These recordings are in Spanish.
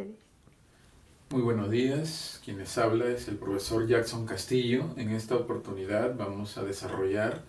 ustedes. Muy buenos días, quien les habla es el profesor Jackson Castillo. En esta oportunidad vamos a desarrollar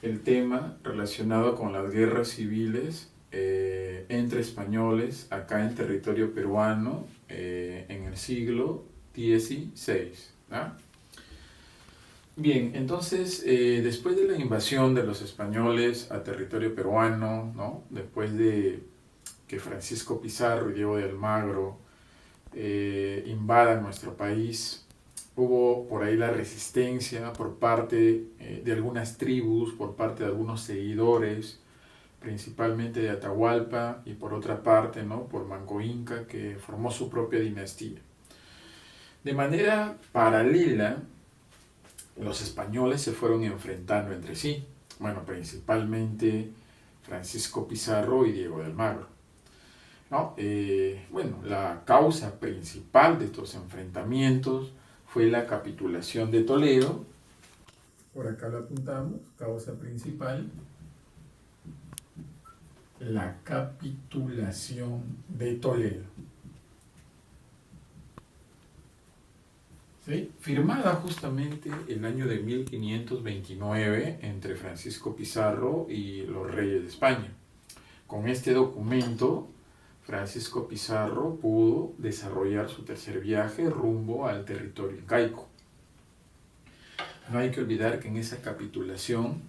el tema relacionado con las guerras civiles entre españoles acá en territorio peruano en el siglo XVI. ¿Ah? Bien, entonces después de la invasión de los españoles a territorio peruano, ¿no? Después de que Francisco Pizarro y Diego de Almagro invadan nuestro país, hubo por ahí la resistencia por parte de algunas tribus, por parte de algunos seguidores, principalmente de Atahualpa y por otra parte, ¿no? por Manco Inca, que formó su propia dinastía. De manera paralela, los españoles se fueron enfrentando entre sí, bueno, principalmente Francisco Pizarro y Diego de Almagro. ¿No? Bueno, la causa principal de estos enfrentamientos fue la capitulación de Toledo. Por acá lo apuntamos, causa principal, la capitulación de Toledo. ¿Sí? Firmada justamente el año de 1529 entre Francisco Pizarro y los reyes de España. Con este documento, Francisco Pizarro pudo desarrollar su tercer viaje rumbo al territorio incaico. No hay que olvidar que en esa capitulación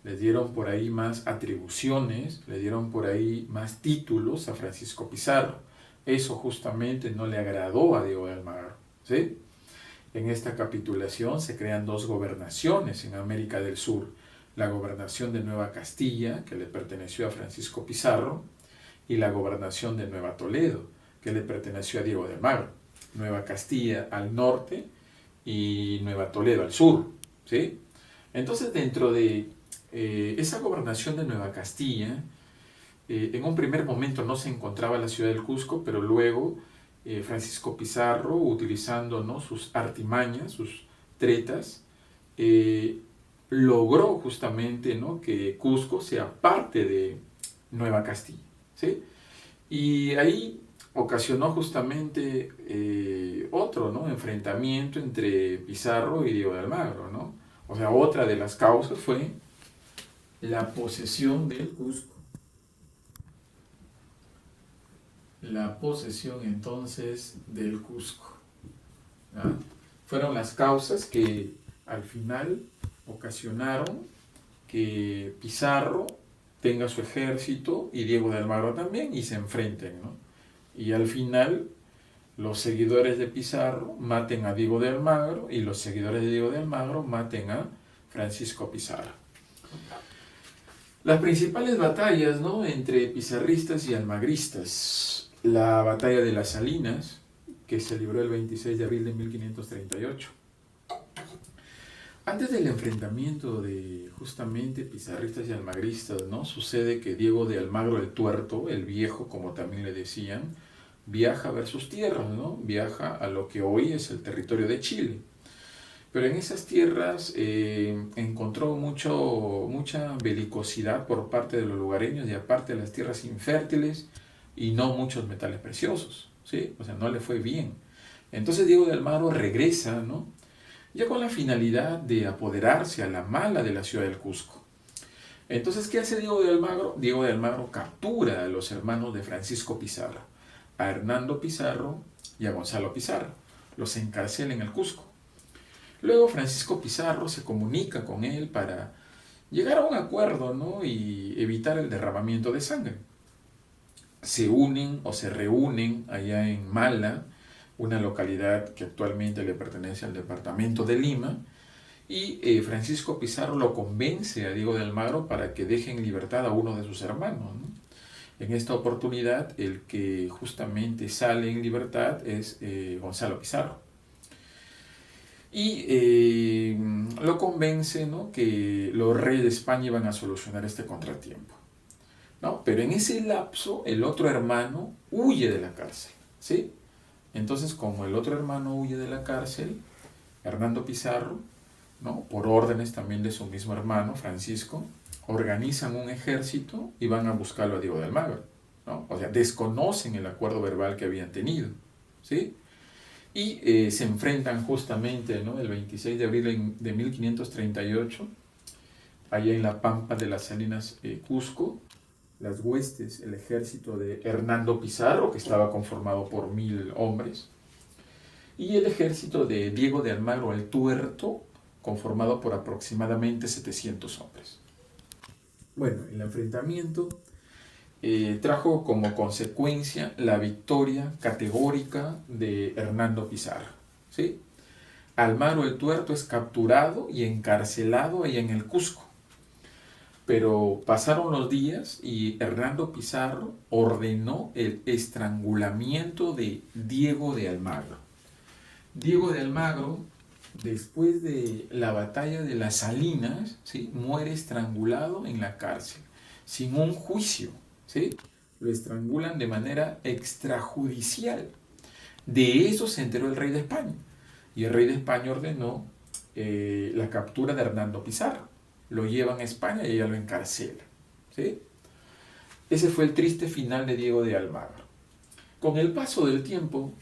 le dieron por ahí más atribuciones, le dieron por ahí más títulos a Francisco Pizarro. Eso justamente no le agradó a Diego de Almagro, ¿sí? En esta capitulación se crean dos gobernaciones en América del Sur. La gobernación de Nueva Castilla, que le perteneció a Francisco Pizarro, y la gobernación de Nueva Toledo, que le perteneció a Diego de Almagro. Nueva Castilla al norte y Nueva Toledo al sur, ¿sí? Entonces, dentro de esa gobernación de Nueva Castilla, en un primer momento no se encontraba la ciudad del Cusco, pero luego Francisco Pizarro, utilizando, ¿no? sus artimañas, sus tretas, logró justamente, ¿no? que Cusco sea parte de Nueva Castilla, ¿sí? Y ahí ocasionó justamente otro, ¿no? enfrentamiento entre Pizarro y Diego de Almagro, ¿no? O sea, otra de las causas fue la posesión del Cusco. La posesión entonces del Cusco. ¿Ah? Fueron las causas que al final ocasionaron que Pizarro tenga su ejército y Diego de Almagro también y se enfrenten, ¿no? Y al final los seguidores de Pizarro maten a Diego de Almagro y los seguidores de Diego de Almagro maten a Francisco Pizarro. Las principales batallas, ¿no? entre pizarristas y almagristas. La batalla de las Salinas, que se libró el 26 de abril de 1538. Antes del enfrentamiento de justamente pizarristas y almagristas, ¿no? sucede que Diego de Almagro el Tuerto, el viejo como también le decían, viaja a ver sus tierras, ¿no? viaja a lo que hoy es el territorio de Chile. Pero en esas tierras encontró mucha belicosidad por parte de los lugareños y aparte de las tierras infértiles y no muchos metales preciosos, ¿sí? O sea, no le fue bien. Entonces Diego de Almagro regresa, ¿no? ya con la finalidad de apoderarse a la mala de la ciudad del Cusco. Entonces, ¿qué hace Diego de Almagro? Diego de Almagro captura a los hermanos de Francisco Pizarro, a Hernando Pizarro y a Gonzalo Pizarro. Los encarcela en el Cusco. Luego Francisco Pizarro se comunica con él para llegar a un acuerdo, ¿no? y evitar el derramamiento de sangre. Se unen o se reúnen allá en Mala, una localidad que actualmente le pertenece al departamento de Lima, y Francisco Pizarro lo convence a Diego de Almagro para que deje en libertad a uno de sus hermanos, ¿no? En esta oportunidad, el que justamente sale en libertad es Gonzalo Pizarro. Y lo convence, ¿no? que los reyes de España iban a solucionar este contratiempo, ¿no? Pero en ese lapso el otro hermano huye de la cárcel, ¿sí? Entonces, como el otro hermano huye de la cárcel, Hernando Pizarro, ¿no? por órdenes también de su mismo hermano, Francisco, organizan un ejército y van a buscarlo a Diego de Almagro. ¿no? O sea, desconocen el acuerdo verbal que habían tenido, ¿sí? Y se enfrentan justamente, ¿no?, el 26 de abril de 1538, allá en la Pampa de las Salinas, Cusco, las huestes, el ejército de Hernando Pizarro, que estaba conformado por 1000 hombres, y el ejército de Diego de Almagro el Tuerto, conformado por aproximadamente 700 hombres. Bueno, el enfrentamiento trajo como consecuencia la victoria categórica de Hernando Pizarro, ¿sí? Almagro el Tuerto es capturado y encarcelado ahí en el Cusco. Pero pasaron los días y Hernando Pizarro ordenó el estrangulamiento de Diego de Almagro. Diego de Almagro, después de la batalla de las Salinas, ¿sí?, muere estrangulado en la cárcel, sin un juicio, ¿sí? Lo estrangulan de manera extrajudicial. De eso se enteró el rey de España. Y el rey de España ordenó la captura de Hernando Pizarro. Lo llevan a España y ella lo encarcela, ¿sí? Ese fue el triste final de Diego de Almagro. Con el paso del tiempo,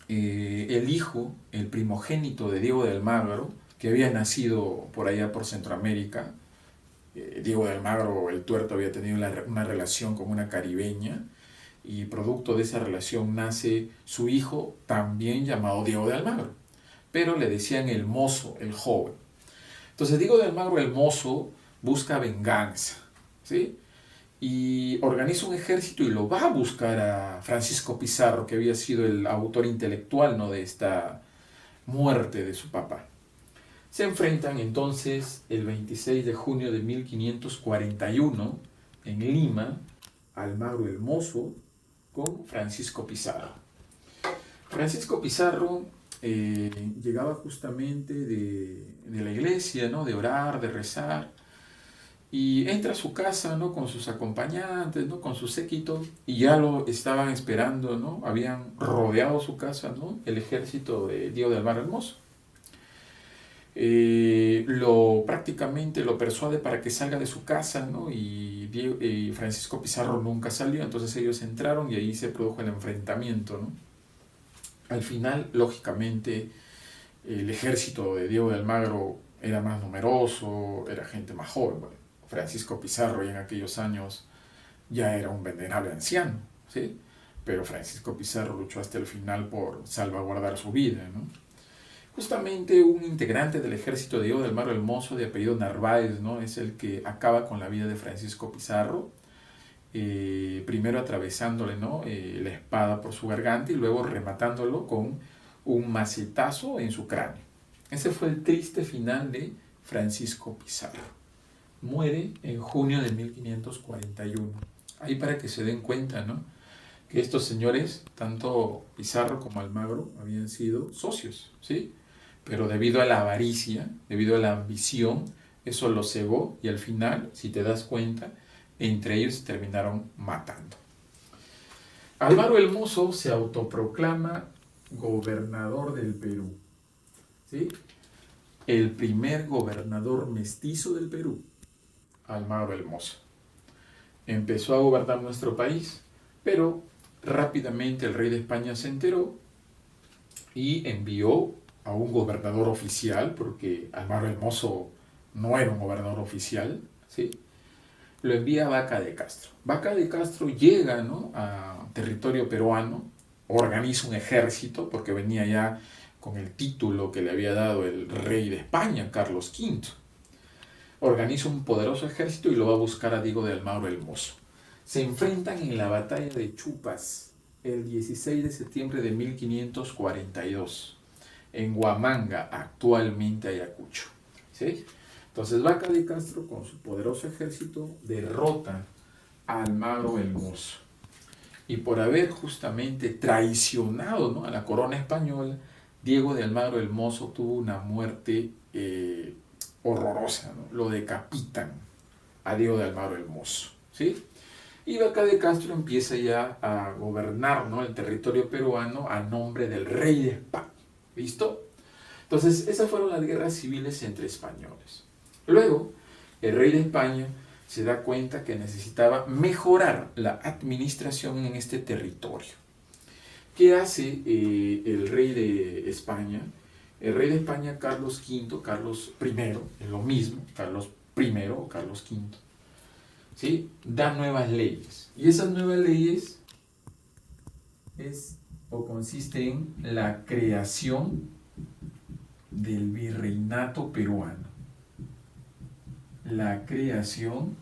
el hijo, el primogénito de Diego de Almagro, que había nacido por allá por Centroamérica, Diego de Almagro el Tuerto había tenido una relación con una caribeña, y producto de esa relación nace su hijo, también llamado Diego de Almagro, pero le decían el mozo, el joven. Entonces Diego de Almagro el mozo busca venganza, ¿sí? Y organiza un ejército y lo va a buscar a Francisco Pizarro, que había sido el autor intelectual, ¿no?, de esta muerte de su papá. Se enfrentan entonces el 26 de junio de 1541 en Lima, Almagro el mozo con Francisco Pizarro. Francisco Pizarro llegaba justamente de la iglesia, ¿no?, de orar, de rezar, y entra a su casa, ¿no?, con sus acompañantes, ¿no?, con su séquito, y ya lo estaban esperando, ¿no? Habían rodeado su casa, ¿no?, el ejército de Diego de Almagro el Mozo. Prácticamente lo persuade para que salga de su casa, ¿no? Y Francisco Pizarro nunca salió, entonces ellos entraron y ahí se produjo el enfrentamiento, ¿no? Al final, lógicamente, el ejército de Diego de Almagro era más numeroso, era gente más joven. Bueno, Francisco Pizarro ya en aquellos años ya era un venerable anciano, ¿sí? Pero Francisco Pizarro luchó hasta el final por salvaguardar su vida, ¿no? Justamente un integrante del ejército de Diego de Almagro el Mozo, de apellido Narváez, ¿no?, es el que acaba con la vida de Francisco Pizarro, primero atravesándole, ¿no?, la espada por su garganta y luego rematándolo con un macetazo en su cráneo. Ese fue el triste final de Francisco Pizarro. Muere en junio de 1541. Ahí para que se den cuenta, ¿no?, que estos señores, tanto Pizarro como Almagro, habían sido socios, ¿sí? Pero debido a la avaricia, debido a la ambición, eso los cegó y al final, si te das cuenta, entre ellos se terminaron matando. Almagro el Mozo se autoproclama gobernador del Perú, ¿sí? El primer gobernador mestizo del Perú, Almagro el Mozo. Empezó a gobernar nuestro país, pero rápidamente el rey de España se enteró y envió a un gobernador oficial, porque Almagro el Mozo no era un gobernador oficial, ¿sí? Lo envía a Vaca de Castro. Vaca de Castro llega, ¿no?, a territorio peruano, organiza un ejército, porque venía ya con el título que le había dado el rey de España, Carlos V. Organiza un poderoso ejército y lo va a buscar a Diego de Almagro el Mozo. Se enfrentan en la batalla de Chupas el 16 de septiembre de 1542 en Huamanga, actualmente Ayacucho, ¿sí? Entonces Vaca de Castro, con su poderoso ejército, derrota a Almagro el Mozo. Y por haber justamente traicionado, ¿no?, a la corona española, Diego de Almagro el Mozo tuvo una muerte horrorosa, ¿no? Lo decapitan a Diego de Almagro el Mozo, ¿sí? Y Vaca de Castro empieza ya a gobernar, ¿no?, el territorio peruano a nombre del rey de España. ¿Listo? Entonces, esas fueron las guerras civiles entre españoles. Luego, el rey de España se da cuenta que necesitaba mejorar la administración en este territorio. ¿Qué hace el rey de España? El rey de España, Carlos V, Carlos I, es lo mismo, Carlos I o Carlos V, ¿sí? Da nuevas leyes. Y esas nuevas leyes consisten en la creación del virreinato peruano. La creación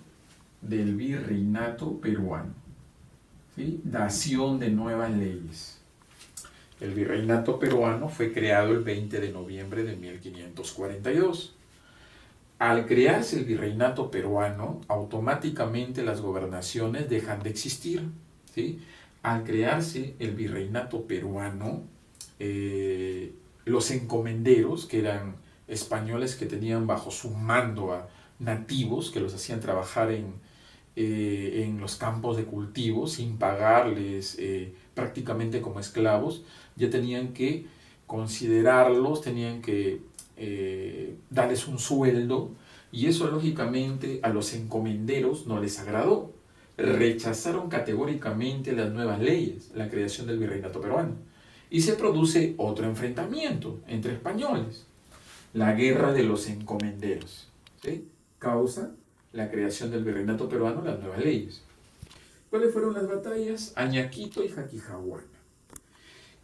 del virreinato peruano, ¿sí? Dación de nuevas leyes. El virreinato peruano fue creado el 20 de noviembre de 1542. Al crearse el virreinato peruano, automáticamente las gobernaciones dejan de existir, ¿sí? Al crearse el virreinato peruano, los encomenderos, que eran españoles que tenían bajo su mando a nativos, que los hacían trabajar en los campos de cultivo sin pagarles, prácticamente como esclavos, ya tenían que considerarlos, tenían que darles un sueldo, y eso lógicamente a los encomenderos no les agradó. Rechazaron categóricamente las nuevas leyes, la creación del virreinato peruano, y se produce otro enfrentamiento entre españoles, la guerra de los encomenderos, ¿sí? Causa la creación del virreinato peruano, las nuevas leyes. ¿Cuáles fueron las batallas? Añaquito y Jaquijahuana.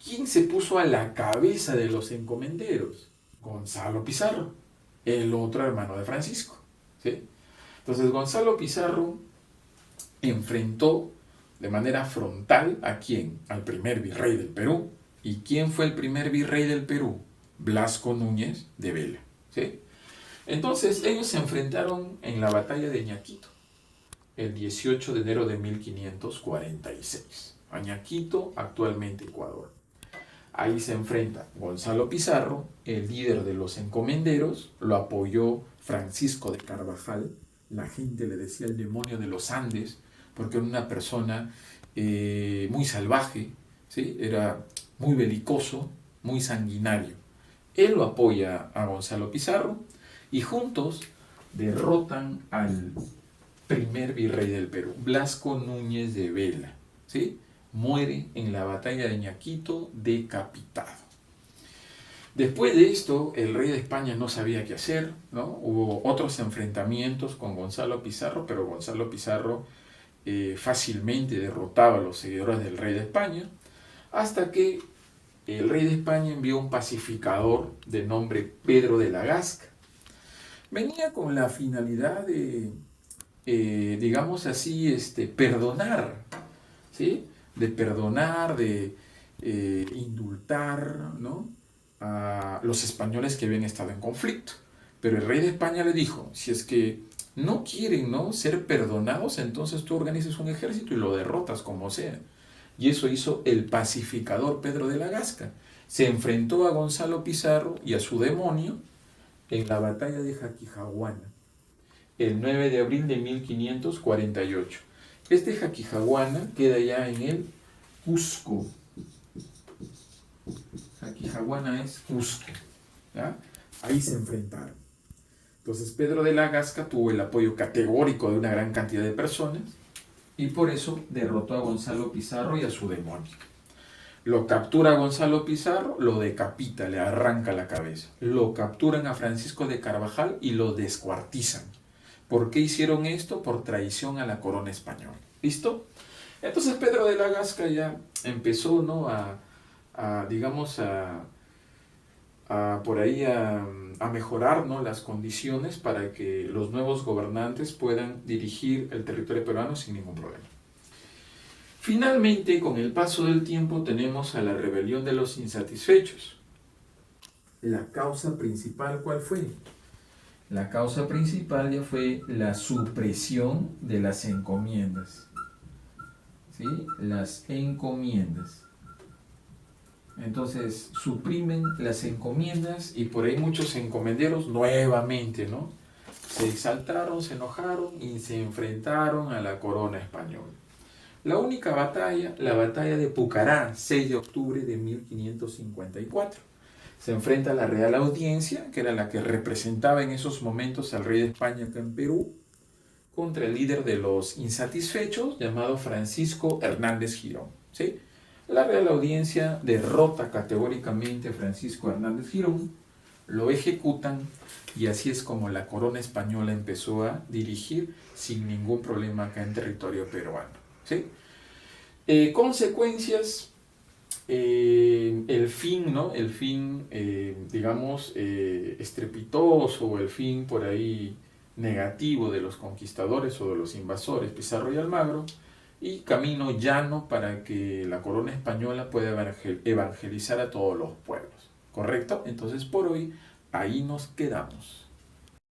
¿Quién se puso a la cabeza de los encomenderos? Gonzalo Pizarro, el otro hermano de Francisco, ¿sí? Entonces Gonzalo Pizarro enfrentó de manera frontal ¿a quién? Al primer virrey del Perú. ¿Y quién fue el primer virrey del Perú? Blasco Núñez de Vela, ¿sí? Entonces ellos se enfrentaron en la batalla de Añaquito, el 18 de enero de 1546. Añaquito, actualmente Ecuador. Ahí se enfrenta Gonzalo Pizarro, el líder de los encomenderos, lo apoyó Francisco de Carvajal, la gente le decía el demonio de los Andes, porque era una persona muy salvaje, ¿sí? Era muy belicoso, muy sanguinario. Él lo apoya a Gonzalo Pizarro y juntos derrotan al primer virrey del Perú, Blasco Núñez de Vela, ¿sí? Muere en la batalla de Añaquito decapitado. Después de esto, el rey de España no sabía qué hacer, ¿no? Hubo otros enfrentamientos con Gonzalo Pizarro, pero Gonzalo Pizarro fácilmente derrotaba a los seguidores del rey de España, hasta que el rey de España envió un pacificador de nombre Pedro de la Gasca. Venía con la finalidad de, digamos así, perdonar, ¿sí? De perdonar, de indultar, ¿no? A los españoles que habían estado en conflicto. Pero el rey de España le dijo, si es que no quieren, ¿no?, ser perdonados, entonces tú organizas un ejército y lo derrotas como sea. Y eso hizo el pacificador Pedro de la Gasca. Se enfrentó a Gonzalo Pizarro y a su demonio en la batalla de Jaquijahuana, el 9 de abril de 1548. Este Jaquijahuana queda ya en el Cusco. Jaquijahuana es Cusco, ¿ya? Ahí se enfrentaron. Entonces Pedro de la Gasca tuvo el apoyo categórico de una gran cantidad de personas y por eso derrotó a Gonzalo Pizarro y a su demonio. Lo captura a Gonzalo Pizarro, lo decapita, le arranca la cabeza. Lo capturan a Francisco de Carvajal y lo descuartizan. ¿Por qué hicieron esto? Por traición a la corona española. ¿Listo? Entonces Pedro de la Gasca ya empezó, ¿no?, digamos, por ahí a mejorar, ¿no?, las condiciones para que los nuevos gobernantes puedan dirigir el territorio peruano sin ningún problema. Finalmente, con el paso del tiempo, tenemos a la rebelión de los insatisfechos. La causa principal, ¿cuál fue? La causa principal ya fue la supresión de las encomiendas, ¿sí? Las encomiendas. Entonces suprimen las encomiendas y por ahí muchos encomenderos nuevamente, ¿no?, se exaltaron, se enojaron y se enfrentaron a la corona española. La única batalla, la batalla de Pucará, 6 de octubre de 1554. Se enfrenta a la Real Audiencia, que era la que representaba en esos momentos al rey de España acá en Perú, contra el líder de los insatisfechos llamado Francisco Hernández Girón, ¿sí? La Real Audiencia derrota categóricamente a Francisco Hernández Girón, lo ejecutan y así es como la corona española empezó a dirigir sin ningún problema acá en territorio peruano, ¿sí? Consecuencias, el fin, ¿no? El fin, digamos, estrepitoso, o el fin por ahí negativo de los conquistadores o de los invasores, Pizarro y Almagro, y camino llano para que la corona española pueda evangelizar a todos los pueblos, ¿correcto? Entonces por hoy ahí nos quedamos.